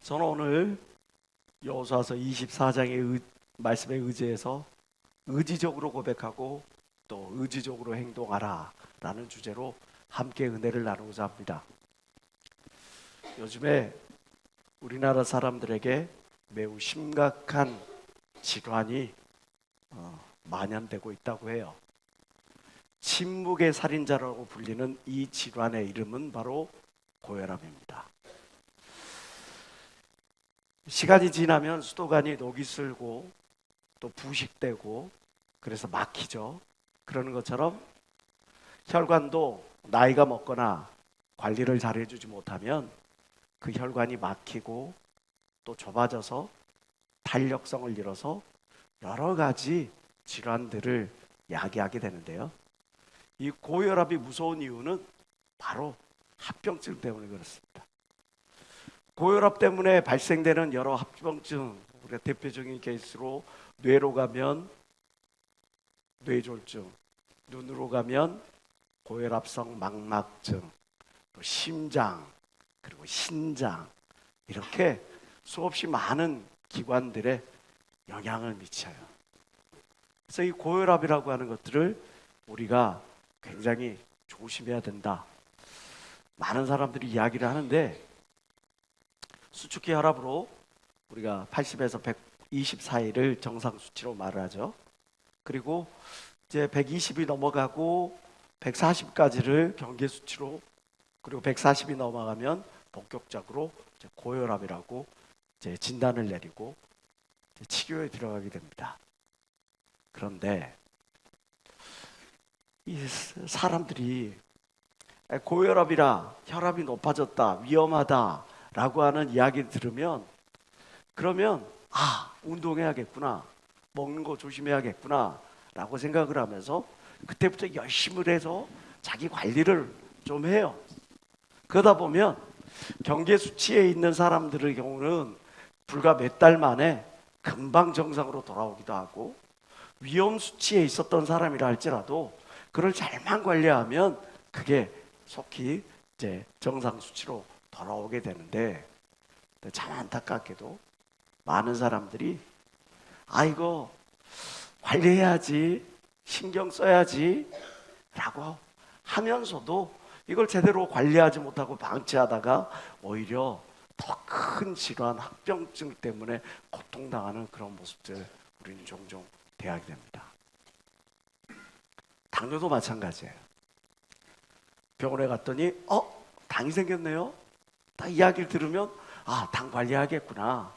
저는 오늘 여호수아서 24장의 말씀에 의지해서 의지적으로 고백하고 또 의지적으로 행동하라 라는 주제로 함께 은혜를 나누고자 합니다. 요즘에 우리나라 사람들에게 매우 심각한 질환이 만연되고 있다고 해요. 침묵의 살인자라고 불리는 이 질환의 이름은 바로 고혈압입니다. 시간이 지나면 수도관이 녹이 슬고 또 부식되고 그래서 막히죠. 그러는 것처럼 혈관도 나이가 먹거나 관리를 잘 해주지 못하면 그 혈관이 막히고 또 좁아져서 탄력성을 잃어서 여러 가지 질환들을 야기하게 되는데요. 이 고혈압이 무서운 이유는 바로 합병증 때문에 그렇습니다. 고혈압 때문에 발생되는 여러 합병증, 우리가 대표적인 케이스로 뇌로 가면 뇌졸중, 눈으로 가면 고혈압성 망막증, 또 심장, 그리고 신장, 이렇게 수없이 많은 기관들에 영향을 미쳐요. 그래서 이 고혈압이라고 하는 것들을 우리가 굉장히 조심해야 된다. 많은 사람들이 이야기를 하는데 수축기 혈압으로 우리가 80에서 124일을 정상 수치로 말을 하죠. 그리고 이제 120이 넘어가고 140까지를 경계 수치로, 그리고 140이 넘어가면 본격적으로 이제 고혈압이라고 이제 진단을 내리고 이제 치료에 들어가게 됩니다. 그런데 이 사람들이 고혈압이라 혈압이 높아졌다, 위험하다라고 하는 이야기를 들으면 그러면 운동해야겠구나, 먹는 거 조심해야겠구나 라고 생각을 하면서 그때부터 열심히 해서 자기 관리를 좀 해요. 그러다 보면 경계 수치에 있는 사람들의 경우는 불과 몇 달 만에 금방 정상으로 돌아오기도 하고, 위험 수치에 있었던 사람이라 할지라도 그걸 잘만 관리하면 그게 속히 이제 정상 수치로 돌아오게 되는데, 참 안타깝게도 많은 사람들이 이거 관리해야지, 신경 써야지 라고 하면서도 이걸 제대로 관리하지 못하고 방치하다가 오히려 더 큰 질환, 합병증 때문에 고통당하는 그런 모습들 우리는 종종 대하게 됩니다. 당뇨도 마찬가지예요. 병원에 갔더니 당이 생겼네요. 딱 이야기를 들으면 당 관리하겠구나.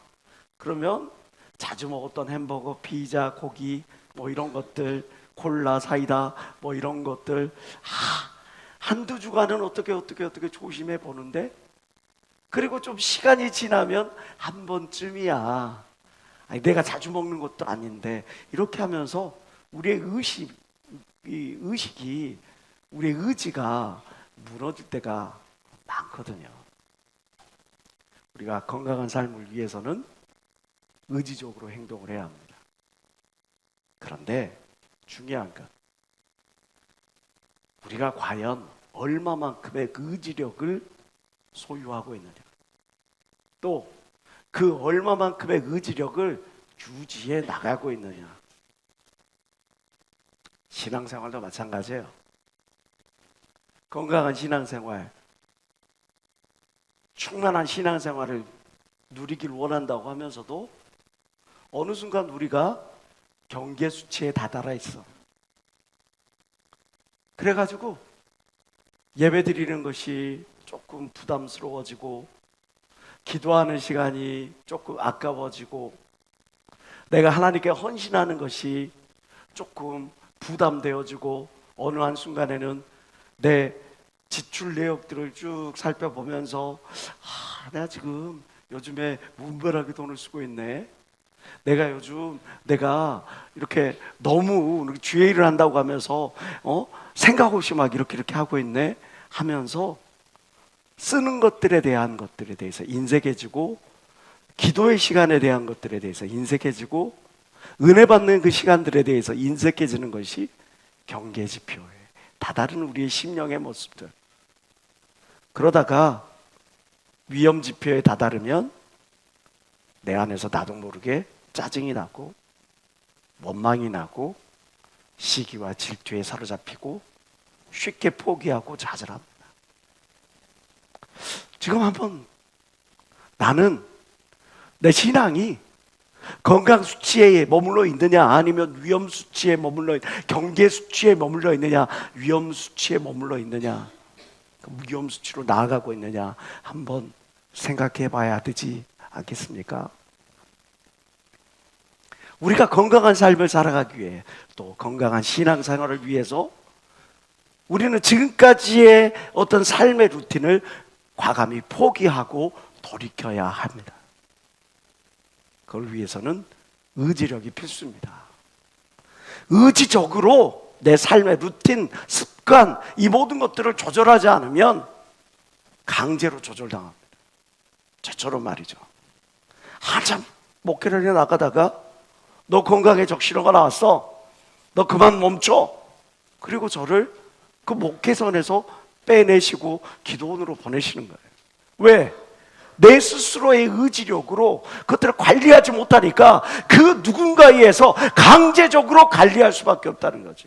그러면 자주 먹었던 햄버거, 피자, 고기 뭐 이런 것들, 콜라, 사이다 뭐 이런 것들 한두 주간은 어떻게 조심해 보는데, 그리고 좀 시간이 지나면 한 번쯤이야. 내가 자주 먹는 것도 아닌데, 이렇게 하면서 우리의 의식이, 우리의 의지가 무너질 때가 많거든요. 우리가 건강한 삶을 위해서는 의지적으로 행동을 해야 합니다. 그런데 중요한 건 우리가 과연 얼마만큼의 의지력을 소유하고 있느냐, 또 그 얼마만큼의 의지력을 유지해 나가고 있느냐. 신앙생활도 마찬가지예요. 건강한 신앙생활, 충만한 신앙생활을 누리길 원한다고 하면서도 어느 순간 우리가 경계 수치에 다다라 있어. 그래가지고 예배 드리는 것이 조금 부담스러워지고, 기도하는 시간이 조금 아까워지고, 내가 하나님께 헌신하는 것이 조금 부담되어지고, 어느 한순간에는 내 지출 내역들을 쭉 살펴보면서 내가 지금 요즘에 무분별하게 돈을 쓰고 있네. 내가 이렇게 너무 주의 일을 한다고 하면서 생각 없이 막 이렇게 하고 있네 하면서 쓰는 것들에 대해서 인색해지고, 기도의 시간에 대한 것들에 대해서 인색해지고, 은혜 받는 그 시간들에 대해서 인색해지는 것이 경계 지표에 다다른 우리의 심령의 모습들. 그러다가 위험 지표에 다다르면 내 안에서 나도 모르게 짜증이 나고 원망이 나고 시기와 질투에 사로잡히고 쉽게 포기하고 좌절합니다. 지금 한번 나는 내 신앙이 건강 수치에 머물러 있느냐, 아니면 위험 수치에 머물러, 경계 수치에 머물러 있느냐, 위험 수치에 머물러 있느냐, 위험 수치로 나아가고 있느냐 한번 생각해 봐야 되지 않겠습니까? 우리가 건강한 삶을 살아가기 위해, 또 건강한 신앙생활을 위해서 우리는 지금까지의 어떤 삶의 루틴을 과감히 포기하고 돌이켜야 합니다. 그걸 위해서는 의지력이 필수입니다. 의지적으로 내 삶의 루틴, 습관, 이 모든 것들을 조절하지 않으면 강제로 조절당합니다. 저처럼 말이죠. 한참 목회를 해 나가다가 너 건강에 적신호가 나왔어, 너 그만 멈춰. 그리고 저를 그 목회선에서 빼내시고 기도원으로 보내시는 거예요. 왜? 내 스스로의 의지력으로 그것들을 관리하지 못하니까 그 누군가에 의해서 강제적으로 관리할 수밖에 없다는 거지.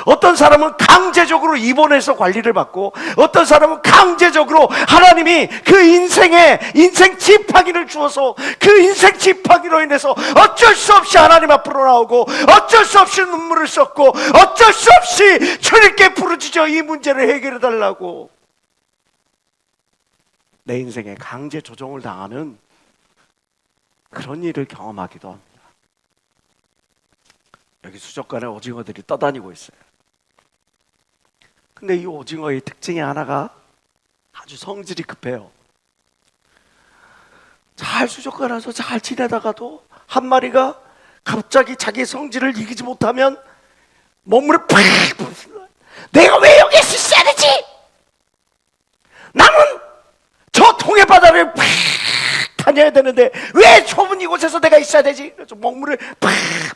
어떤 사람은 강제적으로 입원해서 관리를 받고, 어떤 사람은 강제적으로 하나님이 그 인생 지팡이를 주어서 그 인생 지팡이로 인해서 어쩔 수 없이 하나님 앞으로 나오고, 어쩔 수 없이 눈물을 쏟고, 어쩔 수 없이 주님께 부르짖어 이 문제를 해결해 달라고 내 인생에 강제 조정을 당하는 그런 일을 경험하기도 합니다. 여기 수족관에 오징어들이 떠다니고 있어요. 근데 이 오징어의 특징이 하나가 아주 성질이 급해요. 잘 수족관에서 잘 지내다가도 한 마리가 갑자기 자기 성질을 이기지 못하면 몸을 팍 부수는 거예요. 내가 왜 여기 있어야 되지? 나는 저 통해 바다를 팍 다녀야 되는데 왜 좁은 이곳에서 내가 있어야 되지? 그래서 먹물을 팍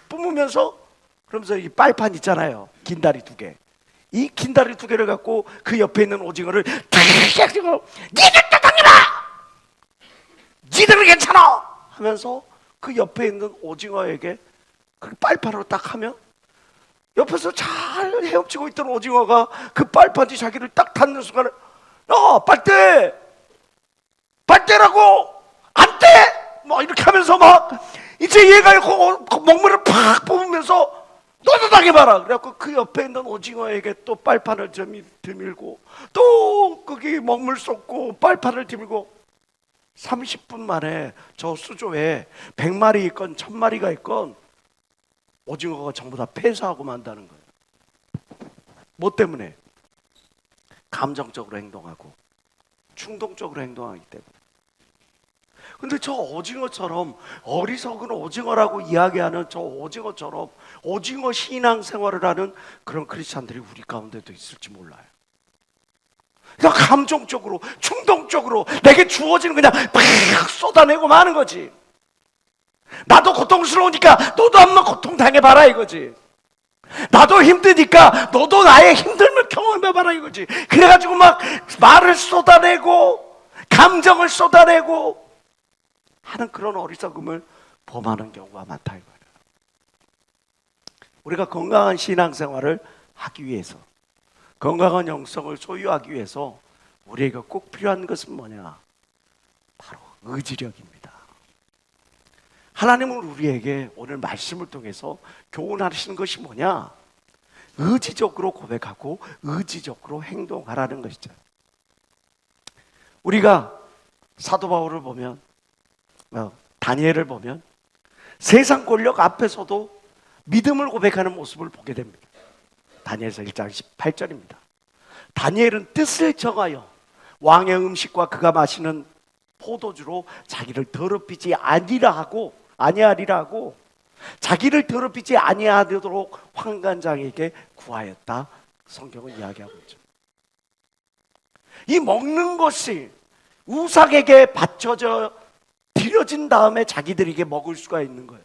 뿜으면서, 그러면서 이 빨판 있잖아요, 긴다리 2개, 이 긴다리 2개를 갖고 그 옆에 있는 오징어를 탁 니들 또 당겨봐! 니들은 괜찮아! 하면서 그 옆에 있는 오징어에게 그 빨판으로 딱 하면, 옆에서 잘 헤엄치고 있던 오징어가 그 빨판이 자기를 딱 닿는 순간에 빨대라고! 안 돼! 뭐 이렇게 하면서 막 이제 얘가 먹물을 팍 뽑으면서 너도 당해봐라! 그래갖고 그 옆에 있는 오징어에게 또 빨판을 드밀고, 또 거기 먹물 쏟고 빨판을 드밀고, 30분 만에 저 수조에 100마리 있건 1000마리가 있건 오징어가 전부 다 폐사하고 만다는 거예요. 뭐 때문에? 감정적으로 행동하고 충동적으로 행동하기 때문에. 근데 저 오징어처럼, 어리석은 오징어라고 이야기하는 저 오징어처럼 오징어 신앙생활을 하는 그런 크리스찬들이 우리 가운데도 있을지 몰라요. 그냥 감정적으로, 충동적으로 내게 주어지는 그냥 팍 쏟아내고 마는 거지. 나도 고통스러우니까 너도 한번 고통 당해봐라 이거지. 나도 힘드니까 너도 나의 힘듦을 경험해봐라 이거지. 그래가지고 막 말을 쏟아내고 감정을 쏟아내고 하는 그런 어리석음을 범하는 경우가 많다 이거예요. 우리가 건강한 신앙생활을 하기 위해서, 건강한 영성을 소유하기 위해서 우리에게 꼭 필요한 것은 뭐냐? 바로 의지력입니다. 하나님은 우리에게 오늘 말씀을 통해서 교훈하시는 것이 뭐냐? 의지적으로 고백하고 의지적으로 행동하라는 것이죠. 우리가 사도 바울을 보면, 다니엘을 보면 세상 권력 앞에서도 믿음을 고백하는 모습을 보게 됩니다. 다니엘서 1장 18절입니다. 다니엘은 뜻을 정하여 왕의 음식과 그가 마시는 포도주로 자기를 더럽히지 아니하리라 하고 자기를 더럽히지 아니하도록 환관장에게 구하였다. 성경은 이야기하고 있죠. 이 먹는 것이 우상에게 바쳐져 드려진 다음에 자기들에게 먹을 수가 있는 거예요.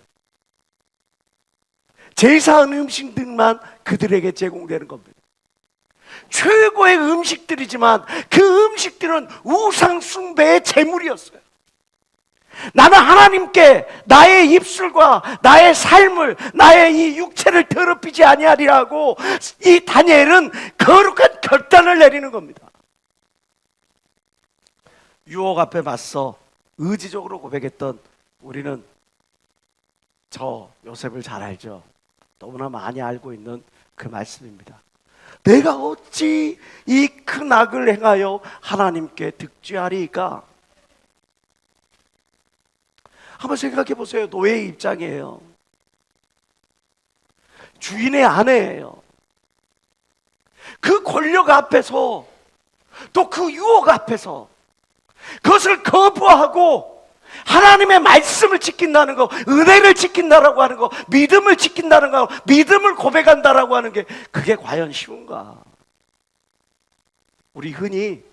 제사한 음식들만 그들에게 제공되는 겁니다. 최고의 음식들이지만 그 음식들은 우상 숭배의 제물이었어요. 나는 하나님께 나의 입술과 나의 삶을, 나의 이 육체를 더럽히지 아니하리라고 이 다니엘은 거룩한 결단을 내리는 겁니다. 유혹 앞에 맞서 의지적으로 고백했던 우리는 저 요셉을 잘 알죠. 너무나 많이 알고 있는 그 말씀입니다. 내가 어찌 이 큰 악을 행하여 하나님께 득죄하리까? 한번 생각해 보세요. 노예의 입장이에요. 주인의 아내예요. 그 권력 앞에서, 또 그 유혹 앞에서 그것을 거부하고 하나님의 말씀을 지킨다는 거, 은혜를 지킨다라고 하는 거, 믿음을 지킨다는 거, 믿음을 고백한다라고 하는 게 그게 과연 쉬운가? 우리 흔히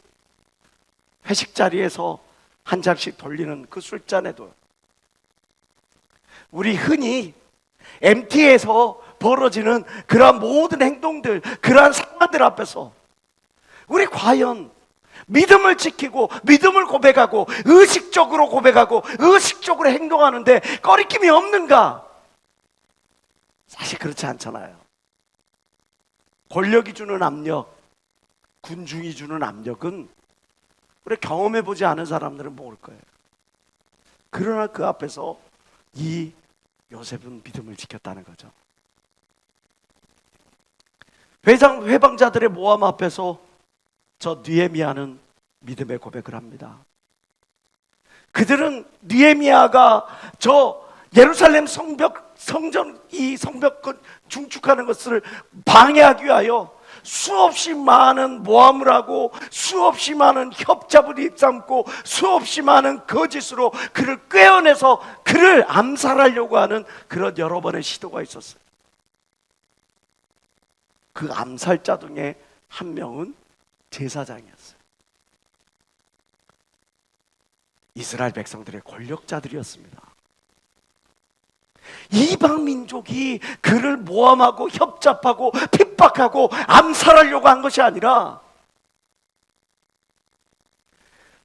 회식 자리에서 한 잔씩 돌리는 그 술잔에도, 우리 흔히 MT에서 벌어지는 그러한 모든 행동들, 그러한 상황들 앞에서 우리 과연 믿음을 지키고 믿음을 고백하고 의식적으로 고백하고 의식적으로 행동하는데 꺼리낌이 없는가? 사실 그렇지 않잖아요. 권력이 주는 압력, 군중이 주는 압력은 우리 경험해보지 않은 사람들은 모를 거예요. 그러나 그 앞에서 이 요셉은 믿음을 지켰다는 거죠. 회방자들의 모함 앞에서 저 느헤미야는 믿음의 고백을 합니다. 그들은 느헤미야가 저 예루살렘 성전 이 성벽 중축하는 것을 방해하기 위하여 수없이 많은 모함을 하고 수없이 많은 협잡을 입삼고 수없이 많은 거짓으로 그를 꿰어내서 그를 암살하려고 하는 그런 여러 번의 시도가 있었어요. 그 암살자 중에 한 명은 제사장이었어요. 이스라엘 백성들의 권력자들이었습니다. 이방 민족이 그를 모함하고 협잡하고 핍박하고 암살하려고 한 것이 아니라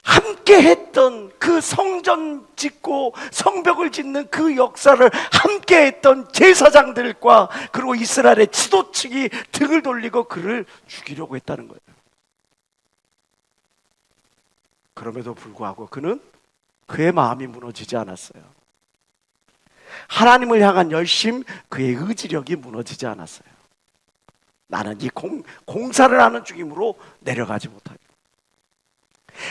함께 했던 그 성전 짓고 성벽을 짓는 그 역사를 함께 했던 제사장들과 그리고 이스라엘의 지도층이 등을 돌리고 그를 죽이려고 했다는 거예요. 그럼에도 불구하고 그는 그의 마음이 무너지지 않았어요. 하나님을 향한 열심, 그의 의지력이 무너지지 않았어요. 나는 이 공사를 하는 중이므로 내려가지 못하고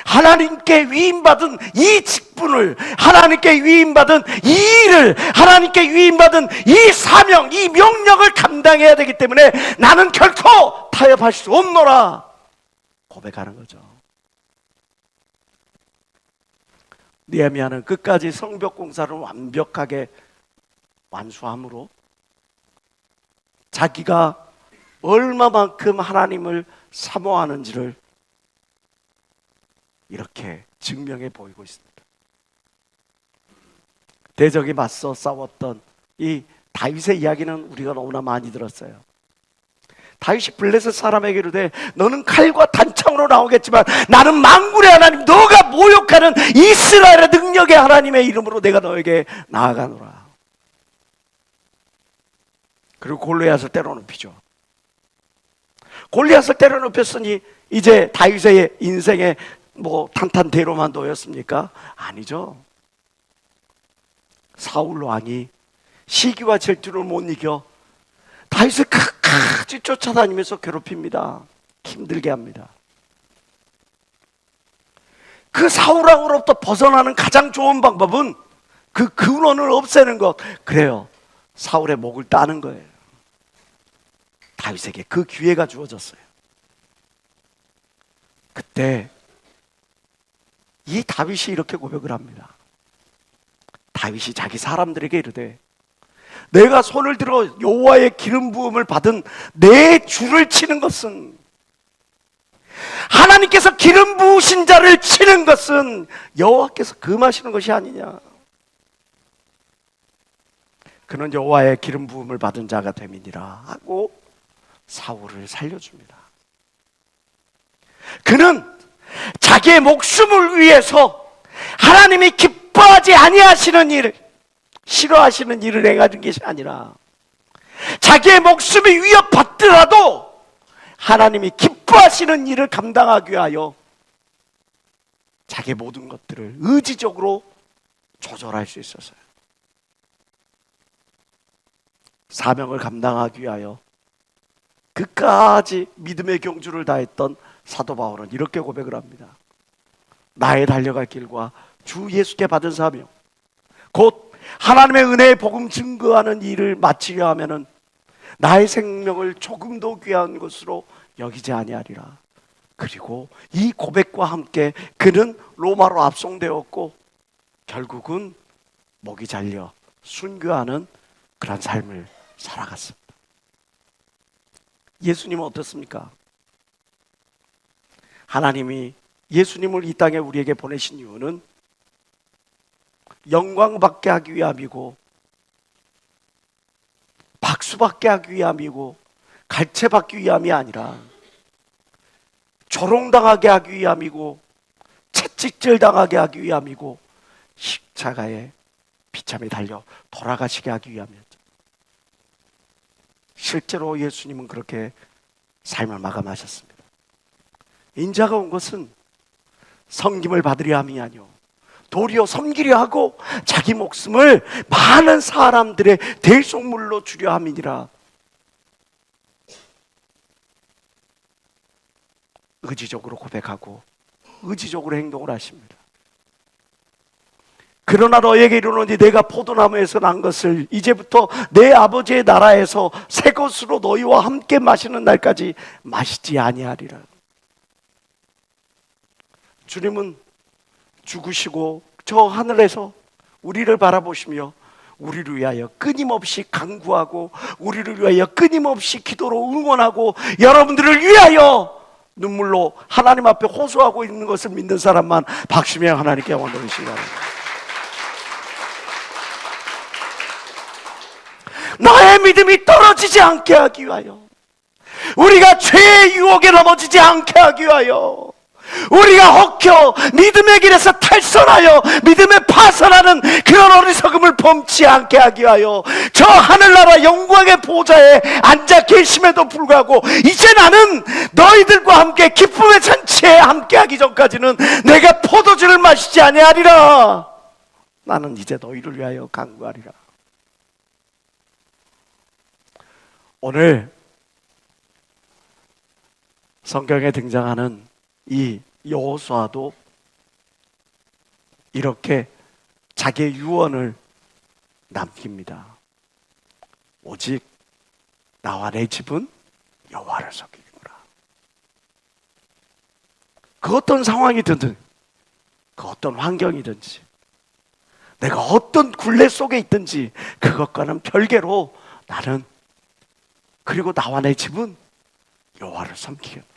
하나님께 위임받은 이 직분을, 하나님께 위임받은 이 일을, 하나님께 위임받은 이 사명, 이 명령을 감당해야 되기 때문에 나는 결코 타협할 수 없노라 고백하는 거죠. 느헤미야는 끝까지 성벽 공사를 완벽하게 완수함으로 자기가 얼마만큼 하나님을 사모하는지를 이렇게 증명해 보이고 있습니다. 대적이 맞서 싸웠던 이 다윗의 이야기는 우리가 너무나 많이 들었어요. 다윗이 블레셋 사람에게 이르되 너는 칼과 단창으로 나오겠지만 나는 만군의 하나님, 너가 모욕하는 이스라엘의 능력의 하나님의 이름으로 내가 너에게 나아가노라. 그리고 골리앗을 때려눕히죠. 골리앗을 때려눕혔으니 이제 다윗의 인생에 뭐 탄탄대로만 놓였습니까? 아니죠. 사울 왕이 시기와 질투를 못 이겨 다윗을 끝까지 쫓아다니면서 괴롭힙니다. 힘들게 합니다. 그 사울 왕으로부터 벗어나는 가장 좋은 방법은 그 근원을 없애는 것. 그래요. 사울의 목을 따는 거예요. 다윗에게 그 기회가 주어졌어요. 그때 이 다윗이 이렇게 고백을 합니다. 다윗이 자기 사람들에게 이르되 내가 손을 들어 여호와의 기름 부음을 받은 내 주를 치는 것은, 하나님께서 기름 부으신 자를 치는 것은 여호와께서 금하시는 것이 아니냐. 그는 여호와의 기름 부음을 받은 자가 됨이니라 하고 사울을 살려줍니다. 그는 자기의 목숨을 위해서 하나님이 기뻐하지 아니하시는 일, 싫어하시는 일을 행하는 것이 아니라 자기의 목숨이 위협받더라도 하나님이 기뻐하시는 일을 감당하기 위하여 자기의 모든 것들을 의지적으로 조절할 수 있었어요. 사명을 감당하기 위하여 끝까지 믿음의 경주를 다했던 사도 바울은 이렇게 고백을 합니다. 나의 달려갈 길과 주 예수께 받은 사명, 곧 하나님의 은혜의 복음 증거하는 일을 마치려 하면은 나의 생명을 조금도 귀한 것으로 여기지 아니하리라. 그리고 이 고백과 함께 그는 로마로 압송되었고 결국은 목이 잘려 순교하는 그런 삶을 살아갔습니다. 예수님은 어떻습니까? 하나님이 예수님을 이 땅에 우리에게 보내신 이유는 영광받게 하기 위함이고 박수받게 하기 위함이고 갈채받기 위함이 아니라 조롱당하게 하기 위함이고 채찍질 당하게 하기 위함이고 십자가에 비참에 달려 돌아가시게 하기 위함이었죠. 실제로 예수님은 그렇게 삶을 마감하셨습니다. 인자가 온 것은 섬김을 받으려 함이 아니오 도리어 섬기려 하고 자기 목숨을 많은 사람들의 대속물로 주려 함이니라. 의지적으로 고백하고 의지적으로 행동을 하십니다. 그러나 너에게 이르노니 내가 포도나무에서 난 것을 이제부터 내 아버지의 나라에서 새 것으로 너희와 함께 마시는 날까지 마시지 아니하리라. 주님은 죽으시고 저 하늘에서 우리를 바라보시며 우리를 위하여 끊임없이 간구하고 우리를 위하여 끊임없이 기도로 응원하고 여러분들을 위하여 눈물로 하나님 앞에 호소하고 있는 것을 믿는 사람만 박수며 하나님께 영광 돌리시기 바랍니다. 나의 믿음이 떨어지지 않게 하기 위하여, 우리가 죄의 유혹에 넘어지지 않게 하기 위하여, 우리가 헛겨 믿음의 길에서 탈선하여 믿음에 파선하는 그런 어리석음을 범치 않게 하기 위하여 저 하늘나라 영광의 보좌에 앉아 계심에도 불구하고 이제 나는 너희들과 함께 기쁨의 잔치에 함께하기 전까지는 내가 포도주를 마시지 아니하리라. 나는 이제 너희를 위하여 간구하리라. 오늘 성경에 등장하는 이 여호수아도 이렇게 자기의 유언을 남깁니다. 오직 나와 내 집은 여호와를 섬기리라. 그 어떤 상황이든지 그 어떤 환경이든지 내가 어떤 굴레 속에 있든지 그것과는 별개로 나는 그리고 나와 내 집은 여호와를 섬기겠노라.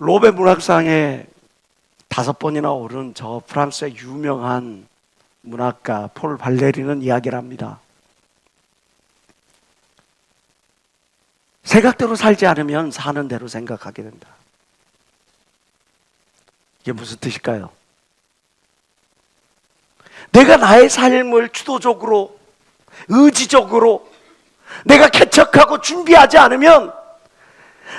로베 문학상에 5번이나 오른 저 프랑스의 유명한 문학가 폴 발레리는 이야기를 합니다. 생각대로 살지 않으면 사는 대로 생각하게 된다. 이게 무슨 뜻일까요? 내가 나의 삶을 주도적으로 의지적으로 내가 개척하고 준비하지 않으면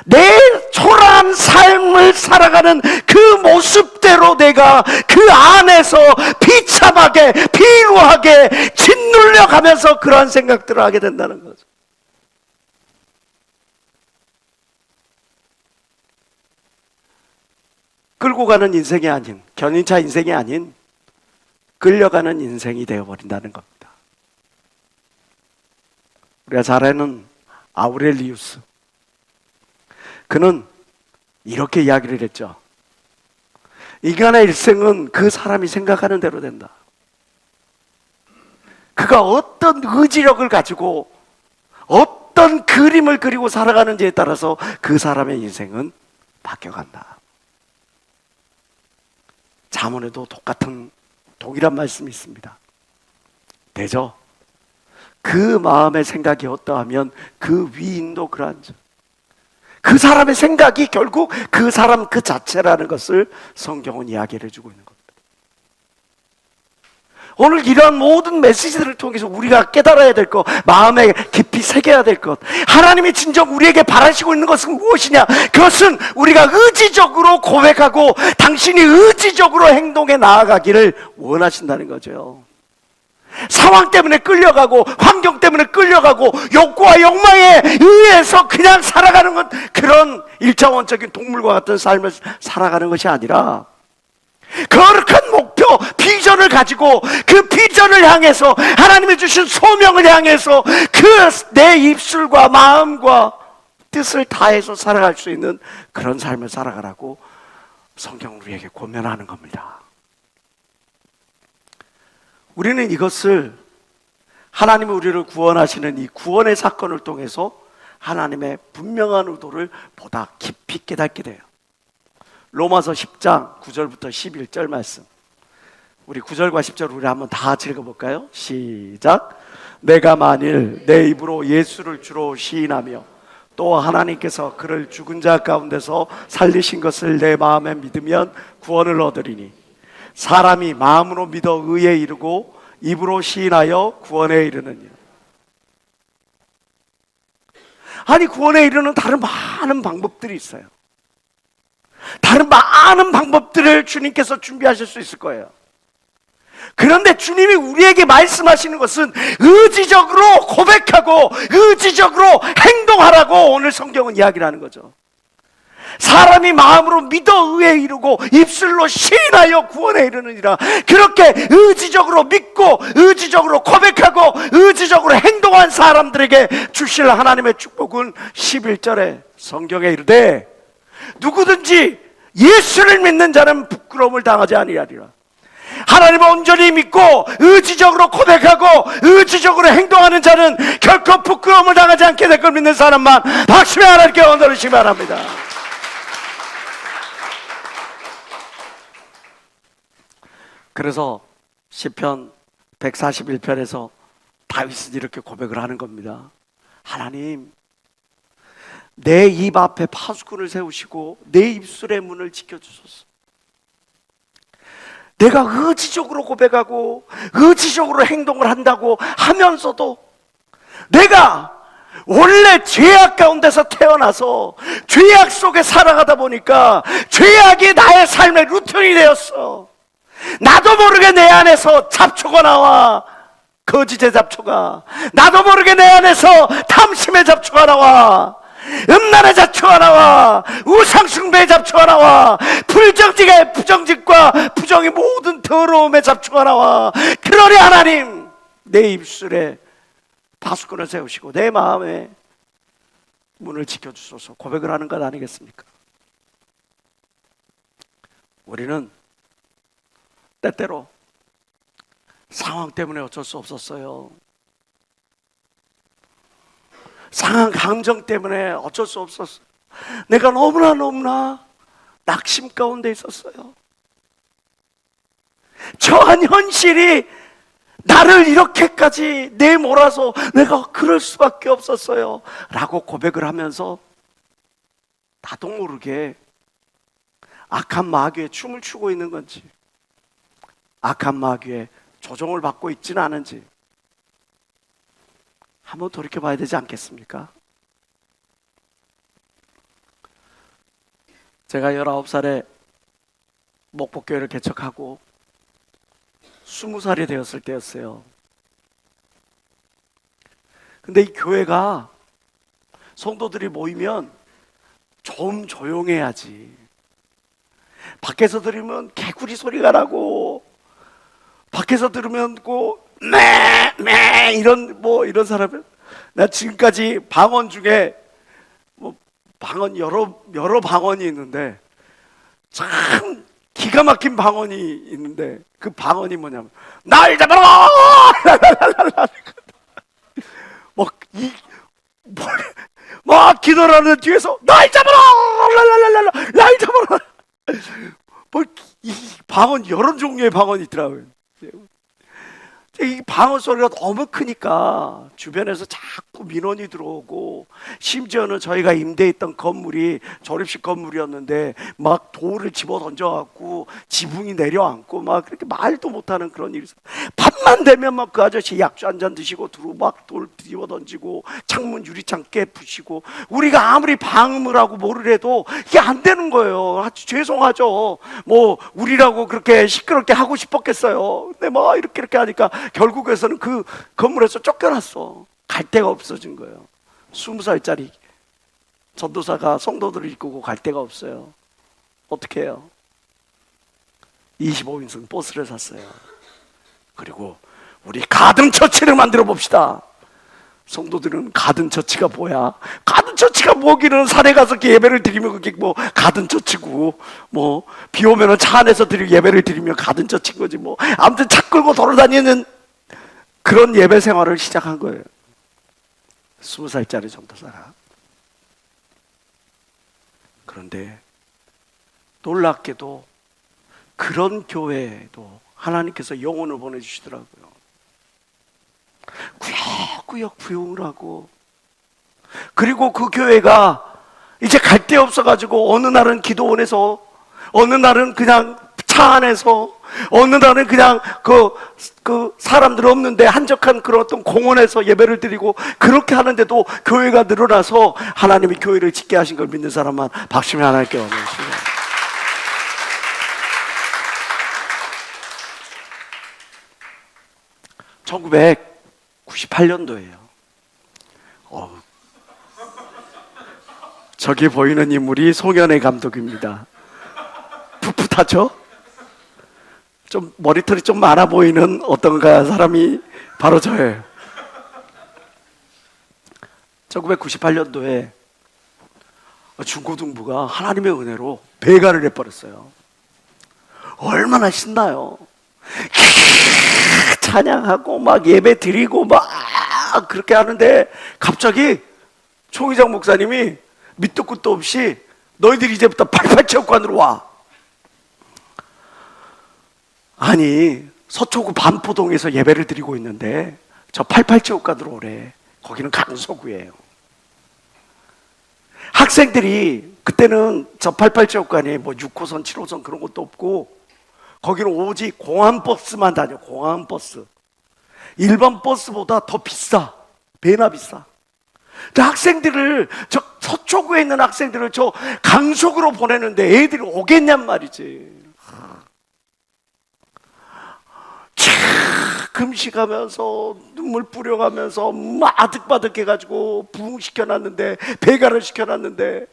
내 초라한 삶을 살아가는 그 모습대로 내가 그 안에서 비참하게 피로하게 짓눌려가면서 그러한 생각들을 하게 된다는 거죠. 끌고 가는 인생이 아닌, 견인차 인생이 아닌 끌려가는 인생이 되어버린다는 겁니다. 우리가 잘 아는 아우렐리우스, 그는 이렇게 이야기를 했죠. 인간의 일생은 그 사람이 생각하는 대로 된다. 그가 어떤 의지력을 가지고 어떤 그림을 그리고 살아가는지에 따라서 그 사람의 인생은 바뀌어간다. 잠언에도 동일한 말씀이 있습니다. 되죠? 그 마음의 생각이 어떠하면 그 위인도 그러한즉 그 그 사람의 생각이 결국 그 사람 그 자체라는 것을 성경은 이야기를 해주고 있는 겁니다. 오늘 이러한 모든 메시지들을 통해서 우리가 깨달아야 될 것, 마음에 깊이 새겨야 될 것, 하나님이 진정 우리에게 바라시고 있는 것은 무엇이냐? 그것은 우리가 의지적으로 고백하고 당신이 의지적으로 행동에 나아가기를 원하신다는 거죠. 상황 때문에 끌려가고 환경 때문에 끌려가고 욕구와 욕망에 의해서 그냥 살아가는 것, 그런 일차원적인 동물과 같은 삶을 살아가는 것이 아니라 거룩한 목표, 비전을 가지고 그 비전을 향해서 하나님이 주신 소명을 향해서 그 내 입술과 마음과 뜻을 다해서 살아갈 수 있는 그런 삶을 살아가라고 성경은 우리에게 권면하는 겁니다. 우리는 이것을 하나님이 우리를 구원하시는 이 구원의 사건을 통해서 하나님의 분명한 의도를 보다 깊이 깨닫게 돼요. 로마서 10장 9절부터 11절 말씀, 우리 9절과 10절 우리 한번 다 같이 읽어볼까요? 시작. 내가 만일 내 입으로 예수를 주로 시인하며 또 하나님께서 그를 죽은 자 가운데서 살리신 것을 내 마음에 믿으면 구원을 얻으리니 사람이 마음으로 믿어 의에 이르고 입으로 시인하여 구원에 이르느니라. 아니, 구원에 이르는 다른 많은 방법들이 있어요. 다른 많은 방법들을 주님께서 준비하실 수 있을 거예요. 그런데 주님이 우리에게 말씀하시는 것은 의지적으로 고백하고 의지적으로 행동하라고 오늘 성경은 이야기를 하는 거죠. 사람이 마음으로 믿어 의에 이르고 입술로 시인하여 구원에 이르느니라. 그렇게 의지적으로 믿고 의지적으로 고백하고 의지적으로 행동한 사람들에게 주실 하나님의 축복은 11절에 성경에 이르되 누구든지 예수를 믿는 자는 부끄러움을 당하지 아니하리라. 하나님을 온전히 믿고 의지적으로 고백하고 의지적으로 행동하는 자는 결코 부끄러움을 당하지 않게 될 걸 믿는 사람만 박수며 하나님께 원하시기 바랍니다. 그래서 시편 141편에서 다윗은 이렇게 고백을 하는 겁니다. 하나님, 내 입 앞에 파수꾼을 세우시고 내 입술의 문을 지켜주소서. 내가 의지적으로 고백하고 의지적으로 행동을 한다고 하면서도 내가 원래 죄악 가운데서 태어나서 죄악 속에 살아가다 보니까 죄악이 나의 삶의 루틴이 되었어. 나도 모르게 내 안에서 잡초가 나와. 거짓의 잡초가. 나도 모르게 내 안에서 탐심의 잡초가 나와. 음란의 잡초가 나와. 우상숭배의 잡초가 나와. 불정직의 부정직과 부정의 모든 더러움의 잡초가 나와. 그러니 하나님, 내 입술에 파수꾼을 세우시고 내 마음에 문을 지켜주소서 고백을 하는 것 아니겠습니까? 우리는 때때로 상황 때문에 어쩔 수 없었어요. 상한 감정 때문에 어쩔 수 없었어요. 내가 너무나 낙심 가운데 있었어요. 저한 현실이 나를 이렇게까지 내몰아서 내가 그럴 수밖에 없었어요 라고 고백을 하면서 나도 모르게 악한 마귀에 춤을 추고 있는 건지, 악한 마귀에 조종을 받고 있지는 않은지 한번 돌이켜봐야 되지 않겠습니까? 제가 19살에 목포교회를 개척하고 20살이 되었을 때였어요. 근데 이 교회가 성도들이 모이면 좀 조용해야지. 밖에서 들으면 개구리 소리가 나고, 밖에서 들으면 매 이런 사람은, 나 지금까지 방언 중에 방언 여러 방언이 있는데 참 기가 막힌 방언이 있는데 그 방언이 뭐냐면 날 잡아라 막 기도를 하는 뒤에서 날 잡아라 날 잡아라 이 방언 여러 종류의 방언이 있더라고요. 이 방어 소리가 너무 크니까 주변에서 자꾸 민원이 들어오고, 심지어는 저희가 임대했던 건물이 조립식 건물이었는데 막 돌을 집어 던져갖고 지붕이 내려앉고 막 그렇게 말도 못하는 그런 일이 있어요. 밤만 되면 막 그 아저씨 약주 한 잔 드시고 들어오고 막 돌 집어 던지고 창문 유리창 깨부시고, 우리가 아무리 방음을 하고 뭐를 해도 이게 안 되는 거예요. 아주 죄송하죠. 뭐 우리라고 그렇게 시끄럽게 하고 싶었겠어요. 근데 뭐 이렇게 하니까 결국에서는 그 건물에서 쫓겨났어. 갈 데가 없어진 거예요. 20살짜리 전도사가 성도들을 이끌고 갈 데가 없어요. 어떻게 해요? 25인승 버스를 샀어요. 그리고 우리 가든처치를 만들어 봅시다. 성도들은 가든처치가 뭐야? 가든처치가 뭐기는, 산에 가서 예배를 드리면 그게 뭐 가든처치고, 뭐 비 오면은 차 안에서 예배를 드리면 가든처치인 거지 뭐. 아무튼 차 끌고 돌아다니는 그런 예배 생활을 시작한 거예요. 20살짜리 전도사가. 그런데 놀랍게도 그런 교회에도 하나님께서 영혼을 보내주시더라고요. 구역구역 부흥을 하고, 그리고 그 교회가 이제 갈 데 없어가지고 어느 날은 기도원에서, 어느 날은 그냥 차 안에서, 어느 날은 그냥 그 사람들 없는데 한적한 그런 어떤 공원에서 예배를 드리고, 그렇게 하는데도 교회가 늘어나서 하나님이 교회를 짓게 하신 걸 믿는 사람만 박수며 하나님께 원하십니다. 1998년도예요. 저기 보이는 인물이 송현애 감독입니다. 풋풋하죠? 좀 머리털이 좀 많아 보이는 어떤가 사람이 바로 저예요. 1998년도에 중고등부가 하나님의 은혜로 배가를 해버렸어요. 얼마나 신나요. 찬양하고 막 예배 드리고 막 그렇게 하는데, 갑자기 총회장 목사님이 밑도 끝도 없이 너희들이 이제부터 88체육관으로 와. 아니, 서초구 반포동에서 예배를 드리고 있는데 저 88체육관으로 오래. 거기는 강서구예요. 학생들이, 그때는 저 88체육관에 뭐 6호선 7호선 그런 것도 없고, 거기는 오직 공항버스만 다녀. 공항버스. 일반 버스보다 더 비싸. 배나 비싸. 근데 학생들을, 저 서초구에 있는 학생들을 저 강속으로 보내는데 애들이 오겠냔 말이지. 금식하면서 눈물 뿌려가면서 막 아득바득해가지고 부흥시켜놨는데, 배가를 시켜놨는데,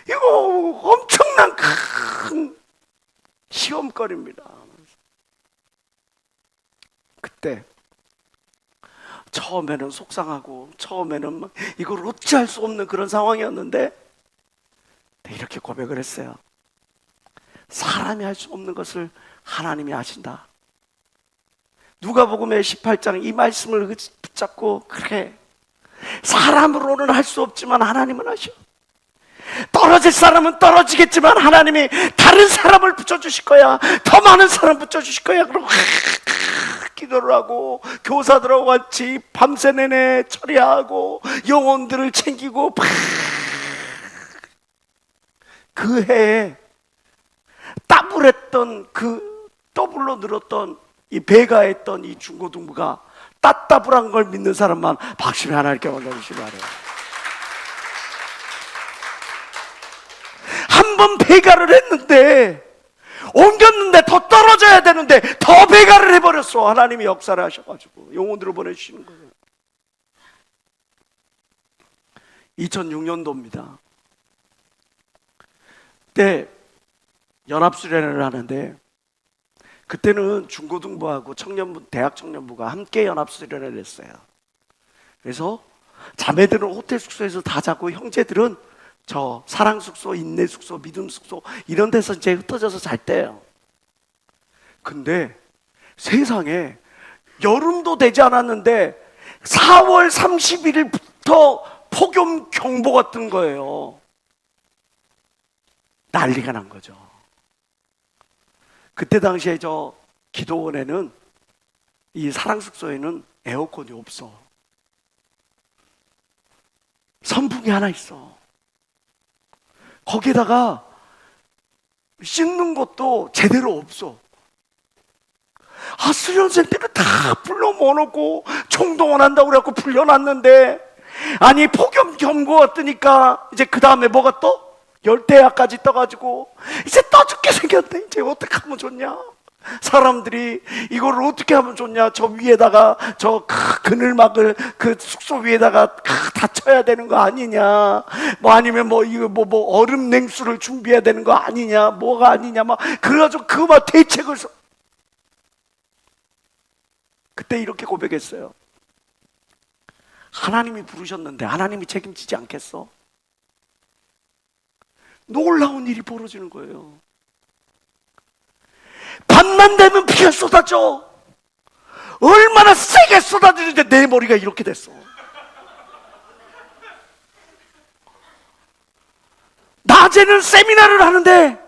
이거 엄청난 큰 시험거리입니다. 그때 처음에는 속상하고, 처음에는 막 이걸 어찌할 수 없는 그런 상황이었는데, 이렇게 고백을 했어요. 사람이 할 수 없는 것을 하나님이 하신다. 누가복음의 18장 이 말씀을 붙잡고, 그래, 사람으로는 할 수 없지만 하나님은 하셔. 떨어질 사람은 떨어지겠지만 하나님이 다른 사람을 붙여주실 거야. 더 많은 사람 붙여주실 거야. 그러고 기도를 하고, 교사들하고 같이 밤새 내내 처리하고 영혼들을 챙기고, 그 해에 따블했던, 그 더블로 늘었던 이 배가했던 이 중고등부가 따따블한 걸 믿는 사람만 박수를 하나님께 올려주시기 바래요. 한 번 배가를 했는데, 옮겼는데 더 떨어져야 되는데 더 배가를 해버렸어. 하나님이 역사를 하셔가지고 영혼들을 보내주시는 거예요. 2006년도입니다. 그때 연합수련회를 하는데, 그때는 중고등부하고 청년부, 대학 청년부가 함께 연합수련회를 했어요. 그래서 자매들은 호텔 숙소에서 다 자고, 형제들은 저 사랑 숙소, 인내 숙소, 믿음 숙소 이런 데서 이제 흩어져서 잘 때요. 근데 세상에 여름도 되지 않았는데 4월 31일부터 폭염 경보가 뜬 거예요. 난리가 난 거죠. 그때 당시에 저 기도원에는 이 사랑 숙소에는 에어컨이 없어. 선풍기 하나 있어. 거기다가 씻는 것도 제대로 없어. 수련생 때는 다 불러 모아놓고 총동원 한다고 그래갖고 불려놨는데, 아니 폭염 경보가 뜨니까 이제 그 다음에 뭐가 떠? 열대야까지 떠가지고 이제 떠 죽게 생겼네. 이제 어떻게 하면 좋냐? 사람들이 이걸 어떻게 하면 좋냐? 저 위에다가 저 그늘막을 그 숙소 위에다가 다 쳐야 되는 거 아니냐? 뭐 아니면 뭐 이거 뭐 얼음 냉수를 준비해야 되는 거 아니냐? 뭐가 아니냐? 막 그래가지고 그거 대책을 그때 이렇게 고백했어요. 하나님이 부르셨는데 하나님이 책임지지 않겠어? 놀라운 일이 벌어지는 거예요. 밤만 되면 비가 쏟아져. 얼마나 세게 쏟아지는데 내 머리가 이렇게 됐어. 낮에는 세미나를 하는데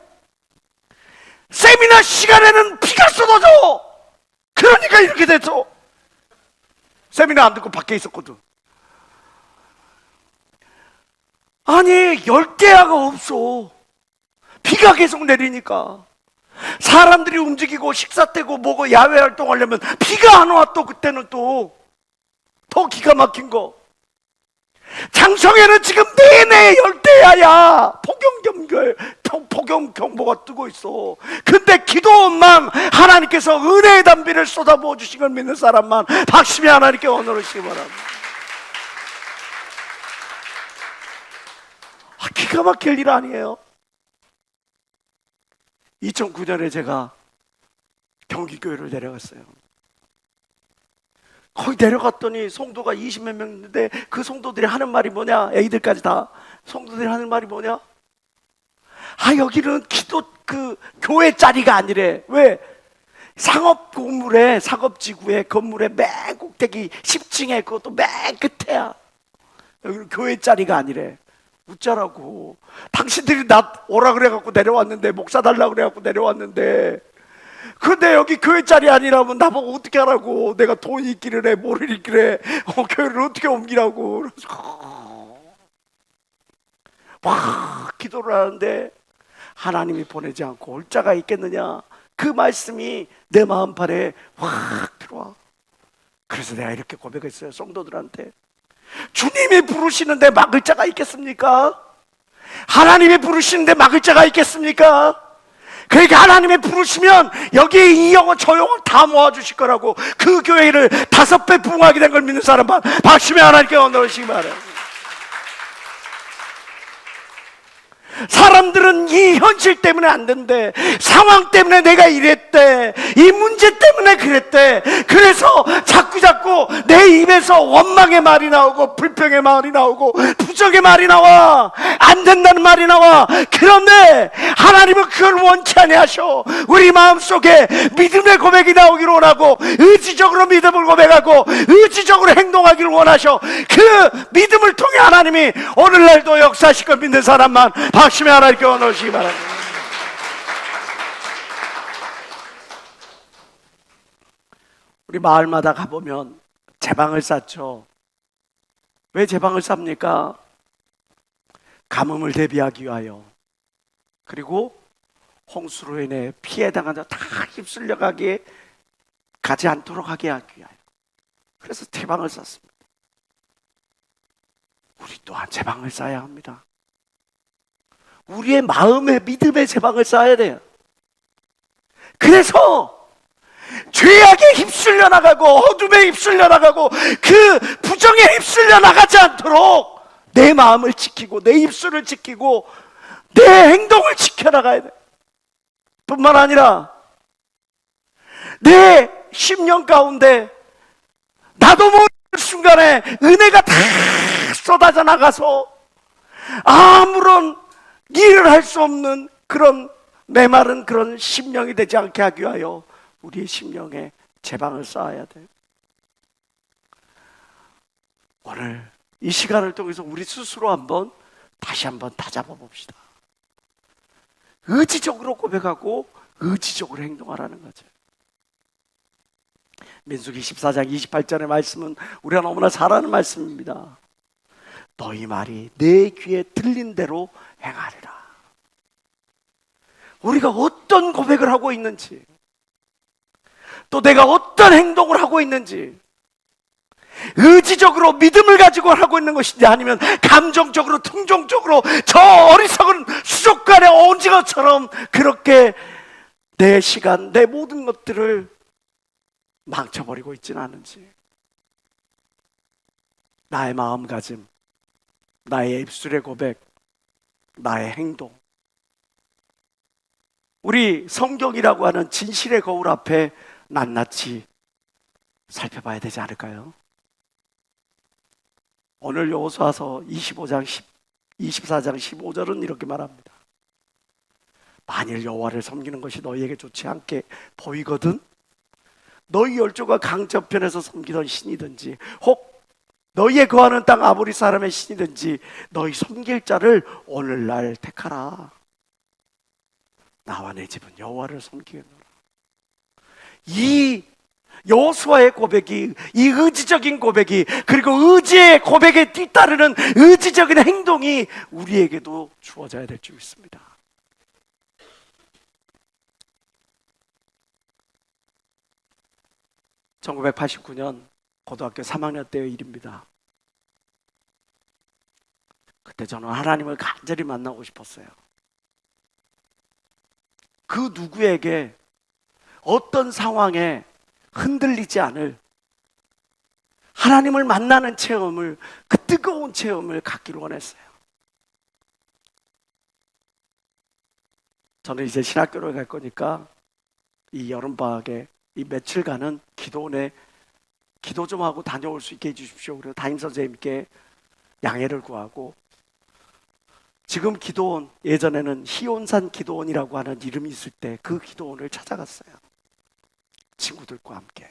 세미나 시간에는 비가 쏟아져. 그러니까 이렇게 됐어. 세미나 안 듣고 밖에 있었거든. 아니 열대야가 없어. 비가 계속 내리니까 사람들이 움직이고 식사 때고 뭐고 야외 활동하려면 비가 안 와. 또 그때는 또 더 기가 막힌 거, 장성에는 지금 내내 열대야야. 폭염 경보가 뜨고 있어. 근데 기도원만 하나님께서 은혜의 단비를 쏟아부어 주신 걸 믿는 사람만 박심히 하나님께 언어를 시기 바랍니다. 기가 막힐 일 아니에요? 2009년에 제가 경기교회를 내려갔어요. 거기 내려갔더니 성도가 20몇 명 있는데 그 성도들이 하는 말이 뭐냐? 애기들까지 다 성도들이 하는 말이 뭐냐? 여기는 교회 자리가 아니래. 왜? 상업 건물에, 상업지구에 건물에 맨 꼭대기 10층에 그것도 맨 끝에야. 여기는 교회 자리가 아니래. 웃자라고. 당신들이 나 오라 그래갖고 내려왔는데, 목사 달라 그래갖고 내려왔는데, 근데 여기 교회 자리 아니라면 나보고 어떻게 하라고. 내가 돈이 있기를 해, 뭐를 있기를 해, 교회를 어떻게 옮기라고. 그래서 막 기도를 하는데 하나님이 보내지 않고 올 자가 있겠느냐, 그 말씀이 내 마음판에 확 들어와. 그래서 내가 이렇게 고백했어요, 성도들한테. 주님이 부르시는데 막을 자가 있겠습니까? 하나님이 부르시는데 막을 자가 있겠습니까? 그러니까 하나님이 부르시면 여기에 이 영혼 저 영혼 다 모아주실 거라고. 그 교회를 5배 부흥하게 된 걸 믿는 사람만 박심에 하나님께 언어하시기 바랍니다. 사람들은 이 현실 때문에 안 된대. 상황 때문에 내가 이랬대. 이 문제 때문에 그랬대. 그래서 자꾸 내 입에서 원망의 말이 나오고 불평의 말이 나오고 부정의 말이 나와. 안 된다는 말이 나와. 그런데 하나님은 그걸 원치 아니하셔. 우리 마음속에 믿음의 고백이 나오기를 원하고 의지적으로 믿음을 고백하고 의지적으로 행동하기를 원하셔. 그 믿음을 통해 하나님이 오늘날도 역사하실 걸 믿는 사람만 박심에 하나님께 원하시기 바랍니다. 우리 마을마다 가보면 제방을 쌓죠. 왜 제방을 쌉니까? 가뭄을 대비하기 위하여, 그리고 홍수로 인해 피해당한 자 다 휩쓸려 가지 않도록 하게 하기 위하여. 그래서 제방을 쌓습니다. 우리 또한 제방을 쌓아야 합니다. 우리의 마음의 믿음의 제방을 쌓아야 돼요. 그래서 죄악에 휩쓸려 나가고 어둠에 휩쓸려 나가고 그 부정에 휩쓸려 나가지 않도록 내 마음을 지키고 내 입술을 지키고 내 행동을 지켜나가야 돼. 뿐만 아니라 내 심령 가운데 나도 모르는 순간에 은혜가 다 쏟아져 나가서 아무런 일을 할 수 없는 그런 메마른 그런 심령이 되지 않게 하기 위하여 우리의 심령에 제방을 쌓아야 돼요. 오늘 이 시간을 통해서 우리 스스로 다시 한번 다잡아 봅시다. 의지적으로 고백하고 의지적으로 행동하라는 거죠. 민수기 14장 28절의 말씀은 우리가 너무나 잘 아는 말씀입니다. 너희 말이 내 귀에 들린 대로 행하리라. 우리가 어떤 고백을 하고 있는지, 또 내가 어떤 행동을 하고 있는지, 의지적으로 믿음을 가지고 하고 있는 것인지, 아니면 감정적으로 충동적으로 저 어리석은 수족관의 오징어처럼 그렇게 내 시간, 내 모든 것들을 망쳐버리고 있지는 않은지, 나의 마음가짐, 나의 입술의 고백, 나의 행동, 우리 성경이라고 하는 진실의 거울 앞에 낱낱이 살펴봐야 되지 않을까요? 오늘 여호수아서 24장 15절은 이렇게 말합니다. 만일 여호와를 섬기는 것이 너희에게 좋지 않게 보이거든 너희 열조가 강 저편에서 섬기던 신이든지 혹 너희의 거하는 땅 아모리 사람의 신이든지 너희 섬길 자를 오늘날 택하라. 나와 내 집은 여호와를 섬기겠노라. 이 여호수아의 고백이, 이 의지적인 고백이, 그리고 의지의 고백에 뒤따르는 의지적인 행동이 우리에게도 주어져야 될 줄 믿습니다. (1989년) 고등학교 3학년 때의 일입니다. 그때 저는 하나님을 간절히 만나고 싶었어요. 그 누구에게 어떤 상황에 흔들리지 않을 하나님을 만나는 체험을, 그 뜨거운 체험을 갖기를 원했어요. 저는 이제 신학교를 갈 거니까 이 여름방학에 이 며칠간은 기도원에 기도 좀 하고 다녀올 수 있게 해주십시오. 그리고 담임선생님께 양해를 구하고, 지금 기도원, 예전에는 희온산 기도원이라고 하는 이름이 있을 때 그 기도원을 찾아갔어요. 친구들과 함께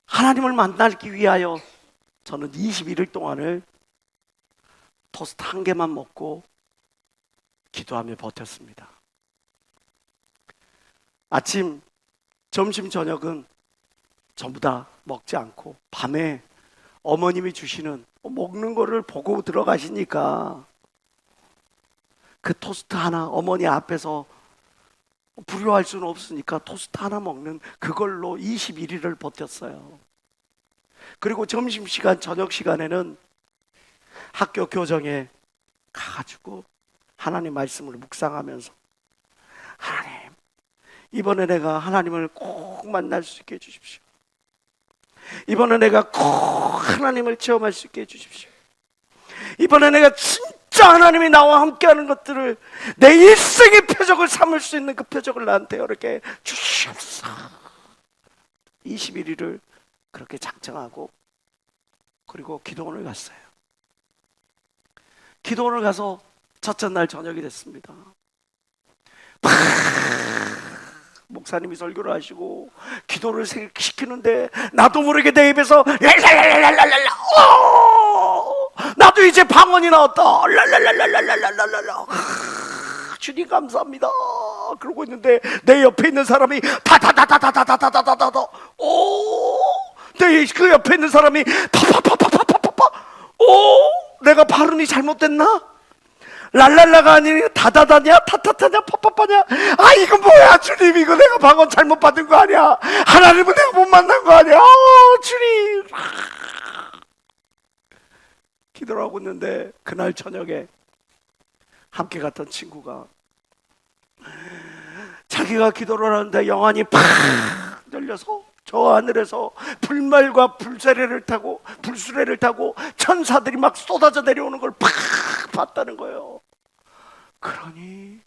하나님을 만나기 위하여 저는 21일 동안을 토스트 한 개만 먹고 기도하며 버텼습니다. 아침, 점심, 저녁은 전부 다 먹지 않고 밤에 어머님이 주시는 먹는 거를 보고 들어가시니까 그 토스트 하나 어머니 앞에서 불효할 수는 없으니까 토스트 하나 먹는 그걸로 21일을 버텼어요. 그리고 점심시간, 저녁시간에는 학교 교정에 가가지고 하나님 말씀을 묵상하면서, 하나님, 이번에 내가 하나님을 꼭 만날 수 있게 해주십시오. 이번에 내가 꼭 하나님을 체험할 수 있게 해주십시오. 이번에 내가 진짜 하나님이 나와 함께하는 것들을, 내 일생의 표적을 삼을 수 있는 그 표적을 나한테 이렇게 주시옵소서. 21일을 그렇게 작정하고, 그리고 기도원을 갔어요. 기도원을 가서 첫째 날 저녁이 됐습니다. 목사님이 설교를 하시고 기도를 시키는데 나도 모르게 내 입에서 랄랄랄랄랄랄라, 나도 이제 방언이 나왔다. 랄랄랄랄랄랄랄라, 주님 감사합니다. 그러고 있는데 내 옆에 있는 사람이 다다다다다다다다다다, 내 그 옆에 있는 사람이 파파파파파파파, 내가 발음이 잘못됐나? 랄랄라가 아니라 다다다냐, 타타타냐, 파파파냐. 아, 이거 뭐야 주님, 이거 내가 방언 잘못 받은 거 아니야? 하나님은 내가 못 만난 거 아니야? 주님. 기도를 하고 있는데 그날 저녁에 함께 갔던 친구가 자기가 기도를 하는데 영안이 팍 열려서 저 하늘에서 불말과 불수레를 타고 천사들이 막 쏟아져 내려오는 걸 팍 봤다는 거예요. 그러니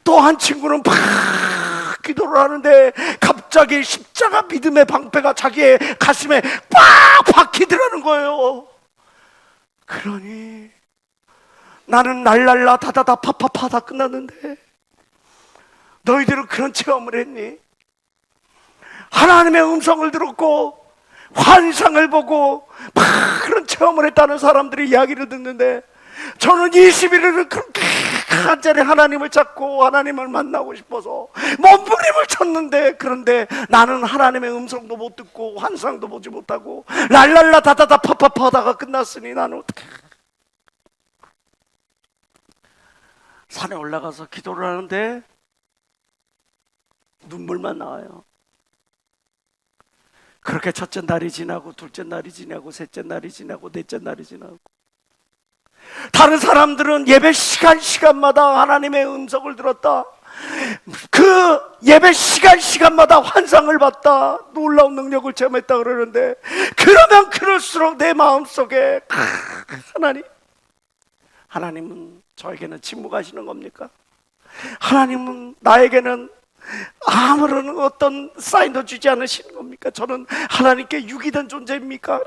또 한 친구는 팍 기도를 하는데 갑자기 십자가 믿음의 방패가 자기의 가슴에 팍 박히더라는 거예요. 그러니 나는 날랄라 다다다 파파파 다 끝났는데 너희들은 그런 체험을 했니? 하나님의 음성을 들었고 환상을 보고 그런 체험을 했다는 사람들이 이야기를 듣는데, 저는 21일을 그렇게 간절히 하나님을 찾고 하나님을 만나고 싶어서 몸부림을 쳤는데, 그런데 나는 하나님의 음성도 못 듣고 환상도 보지 못하고 랄랄라 다다다 파파파 하다가 끝났으니 나는 어떡해. 산에 올라가서 기도를 하는데 눈물만 나와요. 그렇게 첫째 날이 지나고 둘째 날이 지나고 셋째 날이 지나고 넷째 날이 지나고, 다른 사람들은 예배 시간마다 하나님의 음성을 들었다, 그 예배 시간마다 환상을 봤다, 놀라운 능력을 체험했다 그러는데, 그러면 그럴수록 내 마음속에 하나님은 저에게는 침묵하시는 겁니까? 하나님은 나에게는 아무런 어떤 사인도 주지 않으시는 겁니까? 저는 하나님께 유기된 존재입니까?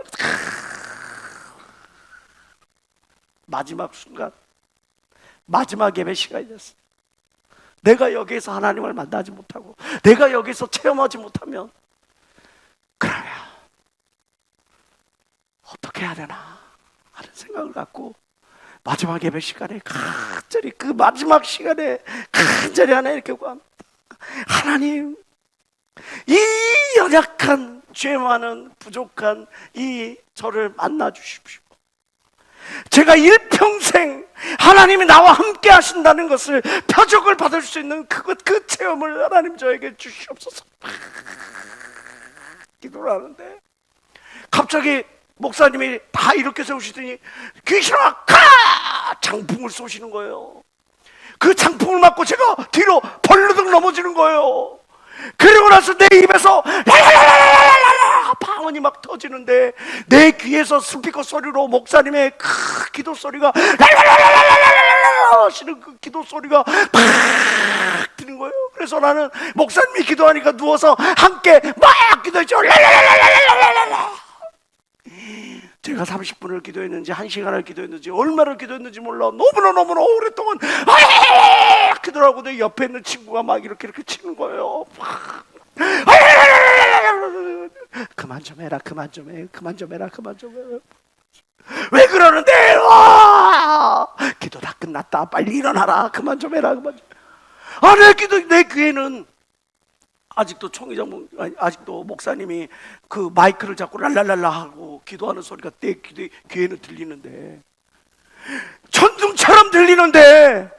마지막 순간, 마지막 예배 시간이 됐어요. 내가 여기에서 하나님을 만나지 못하고 내가 여기서 체험하지 못하면 그러면 어떻게 해야 되나 하는 생각을 갖고, 마지막 예배 시간에 간절히, 그 마지막 시간에 간절히 하나님께 구합니다. 하나님, 이 연약한 죄 많은 부족한 이 저를 만나 주십시오. 제가 일평생 하나님이 나와 함께 하신다는 것을 표적을 받을 수 있는 그 체험을 하나님 저에게 주시옵소서. 기도를 하는데 갑자기 목사님이 다 이렇게 세우시더니 귀신아 가! 장풍을 쏘시는 거예요. 그 장풍을 맞고 제가 뒤로 벌르득 넘어지는 거예요. 그리고 나서 내 입에서 라라라라라라라 방언이 막 터지는데, 내 귀에서 스피커 소리로 목사님의 그 기도 소리가 라라라라라라라 하시는 그 기도 소리가 팍 드는 거예요. 그래서 나는 목사님이 기도하니까 누워서 함께 막 기도했죠. 라라라라라라라. 제가 30분을 기도했는지 1시간을 기도했는지 얼마를 기도했는지 몰라. 너무나 오랫동안 기도를 하고 내 옆에 있는 친구가 막 이렇게 치는 거예요. 그만 좀 해라, 그만 좀 해, 그만 좀 해라, 그만 좀 해라. 왜 그러는데? 와! 기도 다 끝났다, 빨리 일어나라, 그만 좀 해라, 그만 좀. 내 귀에는 아직도 아직도 목사님이 그 마이크를 잡고 랄랄랄라 하고 기도하는 소리가 내 귀에는 들리는데, 천둥처럼 들리는데,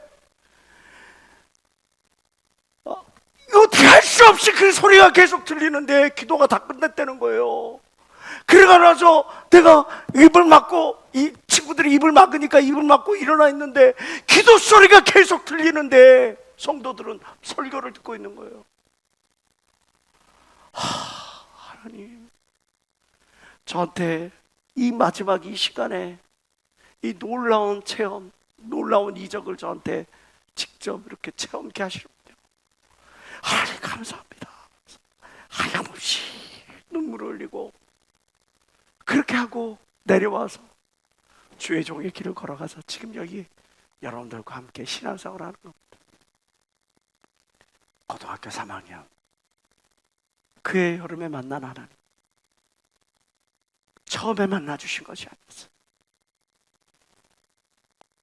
이거 어떻게 할 수 없이 그 소리가 계속 들리는데 기도가 다 끝났다는 거예요. 그러고 나서 내가 입을 막고, 이 친구들이 입을 막으니까 입을 막고 일어나 있는데 기도 소리가 계속 들리는데 성도들은 설교를 듣고 있는 거예요. 하나님, 저한테 이 마지막 이 시간에 이 놀라운 체험, 놀라운 이적을 저한테 직접 이렇게 체험케 하시는군요. 하나님 감사합니다. 하염없이 눈물을 흘리고 그렇게 하고 내려와서 주의 종의 길을 걸어가서 지금 여기 여러분들과 함께 신앙생활을 하는 겁니다. 고등학교 3학년 그의 여름에 만난 하나님, 처음에 만나주신 것이 아니었어요.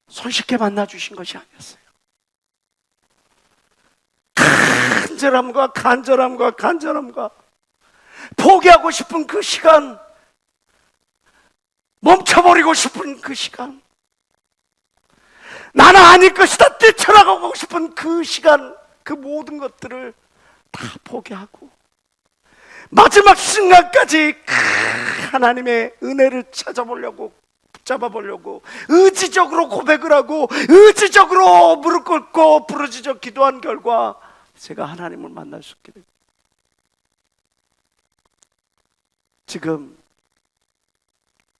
손쉽게 만나주신 것이 아니었어요. 간절함과 포기하고 싶은 그 시간, 멈춰버리고 싶은 그 시간, 나는 아닐 것이다 뛰쳐나가고 싶은 그 시간, 그 모든 것들을 다 포기하고 마지막 순간까지 하나님의 은혜를 찾아보려고, 붙잡아보려고 의지적으로 고백을 하고 의지적으로 무릎 꿇고 부르짖어 기도한 결과 제가 하나님을 만날 수 있게 됩니다. 지금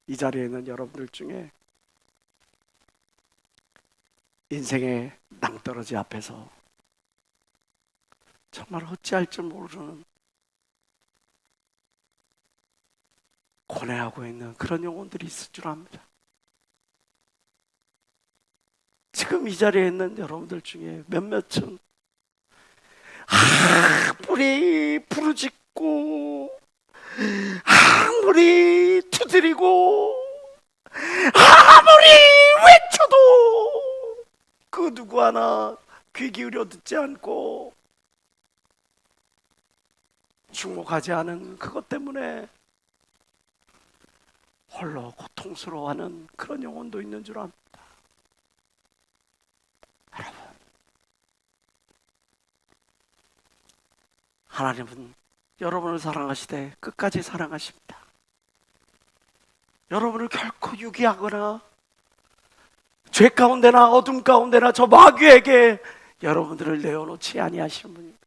이 자리에 있는 여러분들 중에 인생의 낭떠러지 앞에서 정말 어찌할 줄 모르는 고뇌하고 있는 그런 영혼들이 있을 줄 압니다. 지금 이 자리에 있는 여러분들 중에 몇몇은 아무리 부르짖고 아무리 두드리고 아무리 외쳐도 그 누구 하나 귀 기울여 듣지 않고 주목하지 않은 그것 때문에 홀로 고통스러워하는 그런 영혼도 있는 줄 압니다. 여러분, 하나님은 여러분을 사랑하시되 끝까지 사랑하십니다. 여러분을 결코 유기하거나 죄 가운데나 어둠 가운데나 저 마귀에게 여러분들을 내어놓지 아니하시는 분입니다.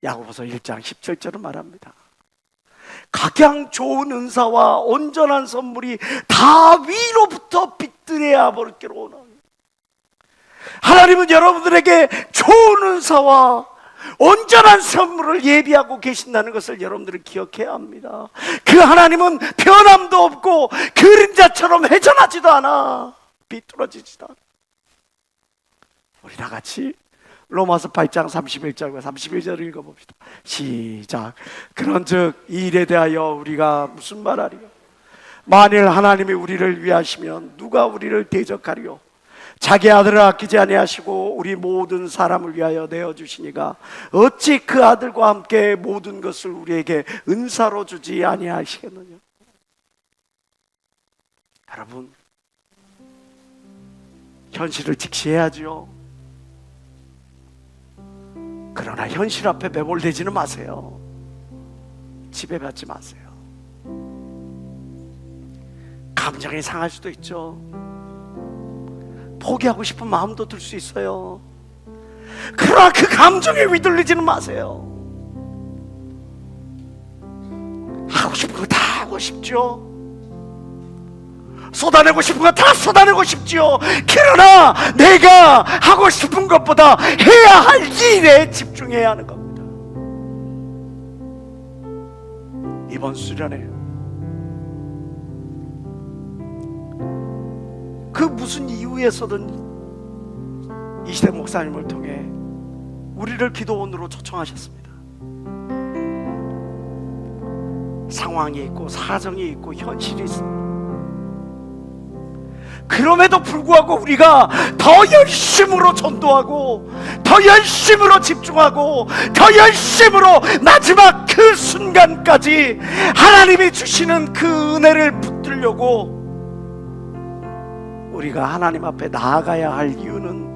야고보서 1장 17절은 말합니다. 각양 좋은 은사와 온전한 선물이 다 위로부터 빛들여야 버릇기로 오나니. 하나님은 여러분들에게 좋은 은사와 온전한 선물을 예비하고 계신다는 것을 여러분들은 기억해야 합니다. 그 하나님은 변함도 없고 그림자처럼 회전하지도 않아, 비뚤어지지도 않아. 우리 다 같이 로마서 8장 31절과 31절을 읽어봅시다. 시작. 그런즉 이 일에 대하여 우리가 무슨 말하리요? 만일 하나님이 우리를 위하시면 누가 우리를 대적하리요? 자기 아들을 아끼지 아니하시고 우리 모든 사람을 위하여 내어주시니가 어찌 그 아들과 함께 모든 것을 우리에게 은사로 주지 아니하시겠느냐? 여러분, 현실을 직시해야죠. 그러나 현실 앞에 매몰되지는 마세요. 지배받지 마세요. 감정이 상할 수도 있죠. 포기하고 싶은 마음도 들 수 있어요. 그러나 그 감정에 휘둘리지는 마세요. 하고 싶은 거 다 하고 싶죠. 쏟아내고 싶은 거 다 쏟아내고 싶죠. 그러나 내가 하고 싶은 것보다 해야 할 일에 집중해야 하는 겁니다. 이번 수련회 그 무슨 이유에서든 이시대 목사님을 통해 우리를 기도원으로 초청하셨습니다. 상황이 있고 사정이 있고 현실이 있습니다. 그럼에도 불구하고 우리가 더 열심으로 전도하고 더 열심으로 집중하고 더 열심으로 마지막 그 순간까지 하나님이 주시는 그 은혜를 붙들려고 우리가 하나님 앞에 나아가야 할 이유는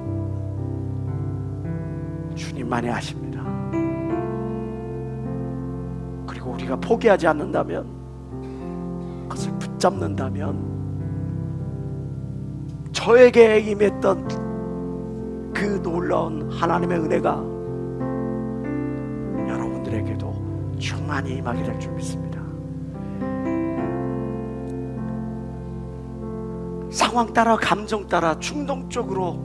주님만이 아십니다. 그리고 우리가 포기하지 않는다면, 그것을 붙잡는다면 저에게 임했던 그 놀라운 하나님의 은혜가 여러분들에게도 충만히 임하게 될 줄 믿습니다. 상황 따라 감정 따라 충동적으로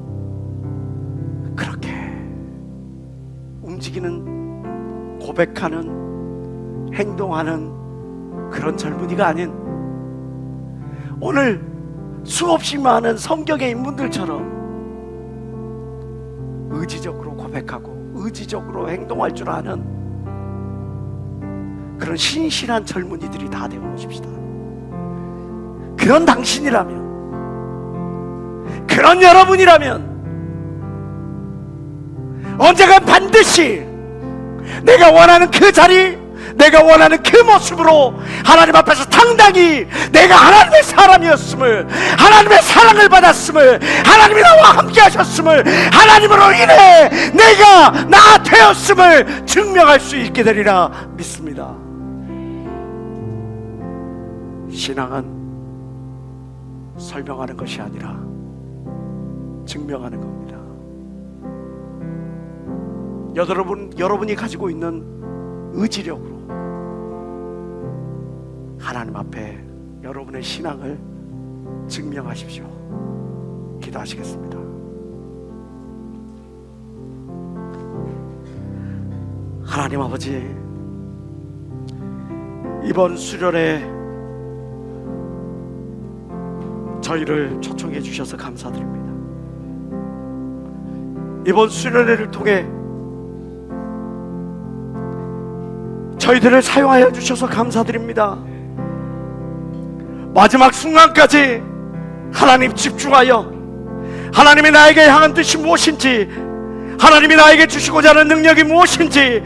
그렇게 움직이는, 고백하는, 행동하는 그런 젊은이가 아닌 오늘 수없이 많은 성경의 인물들처럼 의지적으로 고백하고 의지적으로 행동할 줄 아는 그런 신실한 젊은이들이 다 되어보십시다. 그런 당신이라면, 그런 여러분이라면 언젠가 반드시 내가 원하는 그 자리, 내가 원하는 그 모습으로 하나님 앞에서 당당히 내가 하나님의 사람이었음을, 하나님의 사랑을 받았음을, 하나님이 나와 함께 하셨음을, 하나님으로 인해 내가 나 되었음을 증명할 수 있게 되리라 믿습니다. 신앙은 설명하는 것이 아니라 증명하는 겁니다. 여러분이 가지고 있는 의지력으로 하나님 앞에 여러분의 신앙을 증명하십시오. 기도하시겠습니다. 하나님 아버지, 이번 수련회 저희를 초청해 주셔서 감사드립니다. 이번 수련회를 통해 저희들을 사용하여 주셔서 감사드립니다. 마지막 순간까지 하나님 집중하여 하나님이 나에게 향한 뜻이 무엇인지, 하나님이 나에게 주시고자 하는 능력이 무엇인지,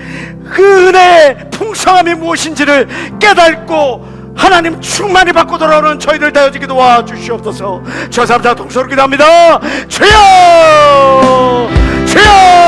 그 은혜의 풍성함이 무엇인지를 깨닫고 하나님 충만히 받고 돌아오는 저희들 되어지게 도와주시옵소서. 저 사람 다 동서로 기도합니다. 주여! 주여!